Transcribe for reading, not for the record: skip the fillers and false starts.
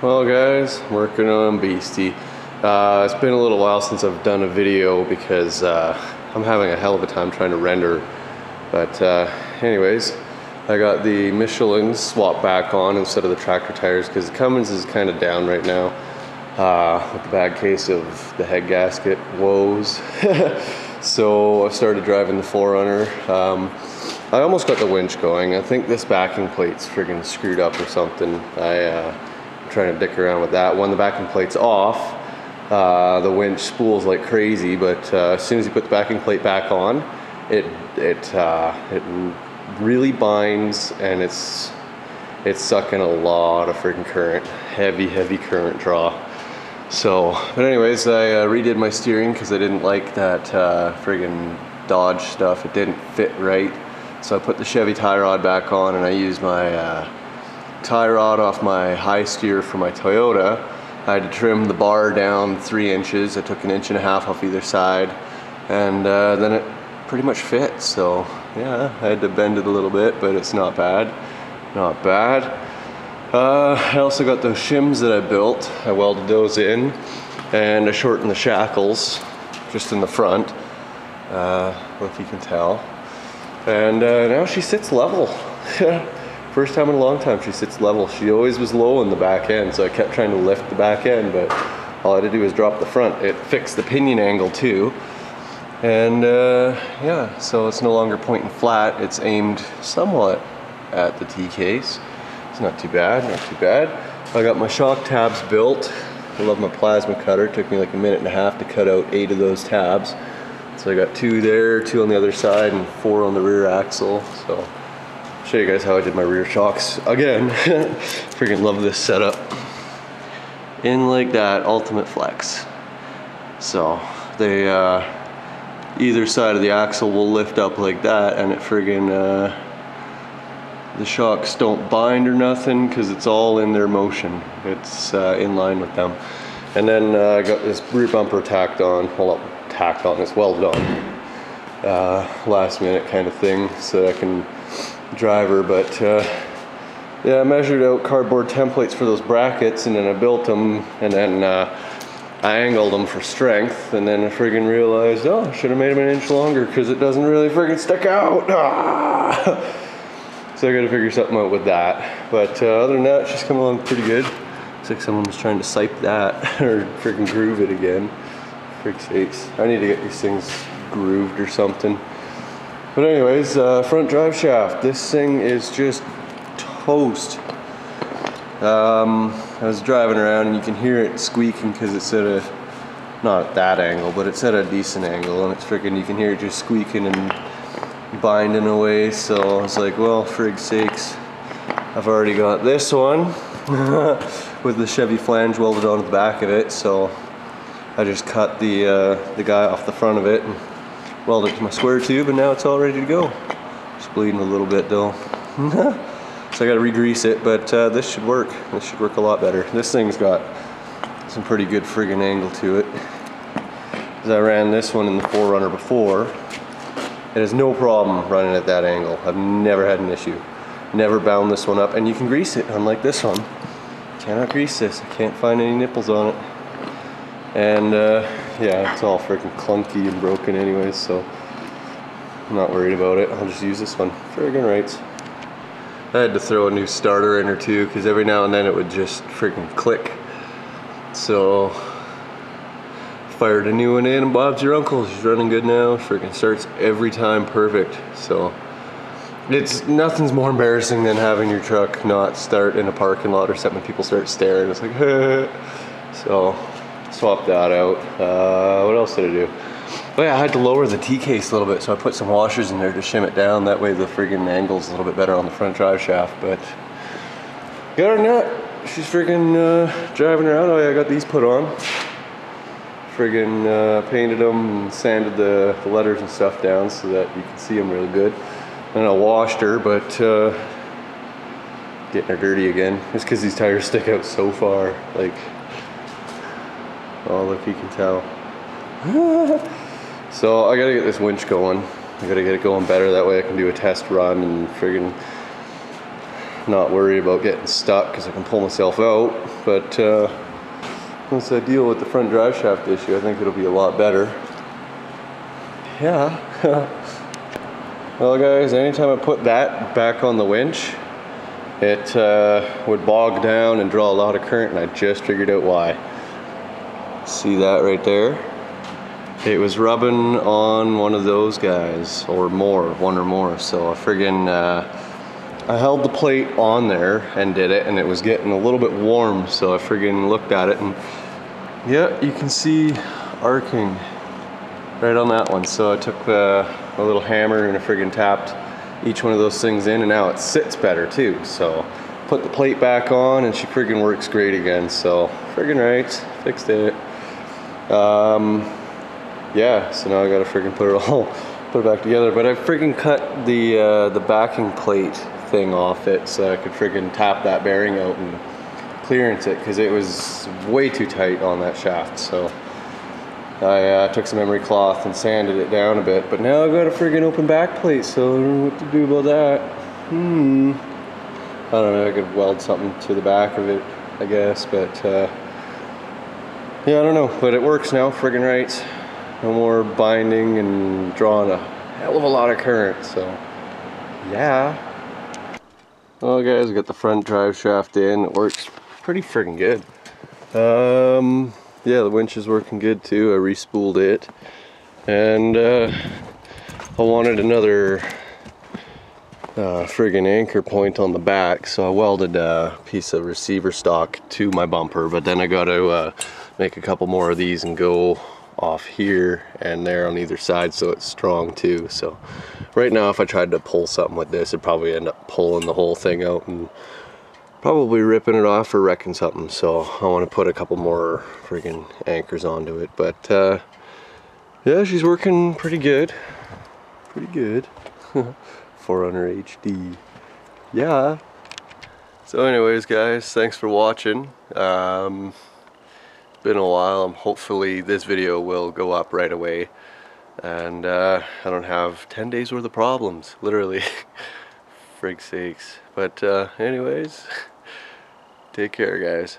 Well guys, working on Beastie. It's been a little while since I've done a video because I'm having a hell of a time trying to render. But anyways, I got the Michelin swap back on instead of the tractor tires because Cummins is kind of down right now with the bad case of the head gasket woes. So I started driving the 4Runner. I almost got the winch going. I think this backing plate's friggin' screwed up or something. I'm trying to dick around with that. When the backing plate's off, the winch spools like crazy, but as soon as you put the backing plate back on, it really binds, and it's sucking a lot of freaking current, heavy current draw. So, but anyways, I redid my steering because I didn't like that friggin' Dodge stuff. It didn't fit right. So I put the Chevy tie rod back on, and I used my tie rod off my high steer for my Toyota. I had to trim the bar down 3 inches. I took 1.5 inches off either side, and then it pretty much fit. So yeah, I had to bend it a little bit, but it's not bad. Not bad. I also got those shims that I built. I welded those in, and I shortened the shackles just in the front, if you can tell. And now she sits level. First time in a long time she sits level. She always was low in the back end, so I kept trying to lift the back end, but all I had to do was drop the front. It fixed the pinion angle too. And yeah, so it's no longer pointing flat. It's aimed somewhat at the T-case. It's not too bad, not too bad. I got my shock tabs built. I love my plasma cutter. It took me like 1.5 minutes to cut out 8 of those tabs. So I got 2 there, 2 on the other side, and 4 on the rear axle. So I'll show you guys how I did my rear shocks again. Freaking love this setup. In like that, ultimate flex. So they either side of the axle will lift up like that, and it friggin' the shocks don't bind or nothing because it's all in their motion. It's in line with them. And then I got this rear bumper tacked on. Well, not tacked on, it's welded on. Last minute kind of thing so that I can drive her. But yeah, I measured out cardboard templates for those brackets, and then I built them, and then I angled them for strength, and then I friggin' realized, oh, I should have made them 1 inch longer because it doesn't really friggin' stick out. Ah! So I gotta figure something out with that. But other than that, she's coming along pretty good. Looks like someone was trying to sipe that or freaking groove it again. Frick sakes. I need to get these things grooved or something. But anyways, front drive shaft. This thing is just toast. I was driving around and you can hear it squeaking because it's at a, not at that angle, but it's at a decent angle, and it's freaking, you can hear it just squeaking and binding away. So I was like, well, frig sakes, I've already got this one with the Chevy flange welded onto the back of it. So I just cut the guy off the front of it and welded it to my square tube, and now it's all ready to go. It's bleeding a little bit though. So I gotta re-grease it, but this should work. This should work a lot better. This thing's got some pretty good friggin' angle to it. As I ran this one in the 4Runner before, it has no problem running at that angle. I've never had an issue. Never bound this one up, and you can grease it, unlike this one. Cannot grease this. I can't find any nipples on it. And yeah, it's all freaking clunky and broken anyways, so I'm not worried about it. I'll just use this one. Friggin' rights. I had to throw a new starter in or two because every now and then it would just freaking click. So fired a new one in, and Bob's your uncle. She's running good now. Freaking starts every time perfect. So it's nothing's more embarrassing than having your truck not start in a parking lot or something. People start staring. It's like, so swap that out. What else did I do? Oh yeah, I had to lower the T-case a little bit, so I put some washers in there to shim it down. That way the friggin' angle's a little bit better on the front drive shaft. But got her nut. She's friggin' driving around. Oh yeah, I got these put on. Friggin' painted them and sanded the letters and stuff down so that you can see them real good. And I washed her, but getting her dirty again. Just because these tires stick out so far. Like, oh look, you can tell. So I gotta get this winch going. I gotta get it going better, that way I can do a test run and friggin' not worry about getting stuck because I can pull myself out. But once I deal with the front drive shaft issue, I think it'll be a lot better. Yeah. Well guys, anytime I put that back on the winch, it would bog down and draw a lot of current, and I just figured out why. See that right there? It was rubbing on one of those guys, or more, one or more. So I friggin' I held the plate on there and did it, and it was getting a little bit warm, so I friggin' looked at it, and yeah, you can see arcing right on that one. So I took a little hammer and I friggin' tapped each one of those things in, and now it sits better too. So put the plate back on and she friggin' works great again. So friggin' right, fixed it. Yeah, so now I gotta friggin' put it back together. But I friggin' cut the backing plate thing off it so I could friggin' tap that bearing out and clearance it, because it was way too tight on that shaft. So I took some emery cloth and sanded it down a bit, but now I've got a friggin' open back plate, so I don't know what to do about that. I don't know, I could weld something to the back of it, I guess, but yeah, I don't know, but it works now, friggin' right. No more binding and drawing a hell of a lot of current, so yeah. Well guys, I got the front drive shaft in. It works pretty friggin' good. Yeah, the winch is working good too. I re-spooled it, and I wanted another friggin' anchor point on the back, so I welded a piece of receiver stock to my bumper, but then I got to make a couple more of these and go off here and there on either side so it's strong too. So right now, if I tried to pull something with this, it'd probably end up pulling the whole thing out and probably ripping it off or wrecking something. So I want to put a couple more friggin' anchors onto it. But yeah, she's working pretty good. Pretty good. 4Runner HD. Yeah. So anyways guys, thanks for watching. Been a while. Hopefully this video will go up right away, and I don't have 10 days worth of problems, literally. Frig sakes. But anyways, take care guys.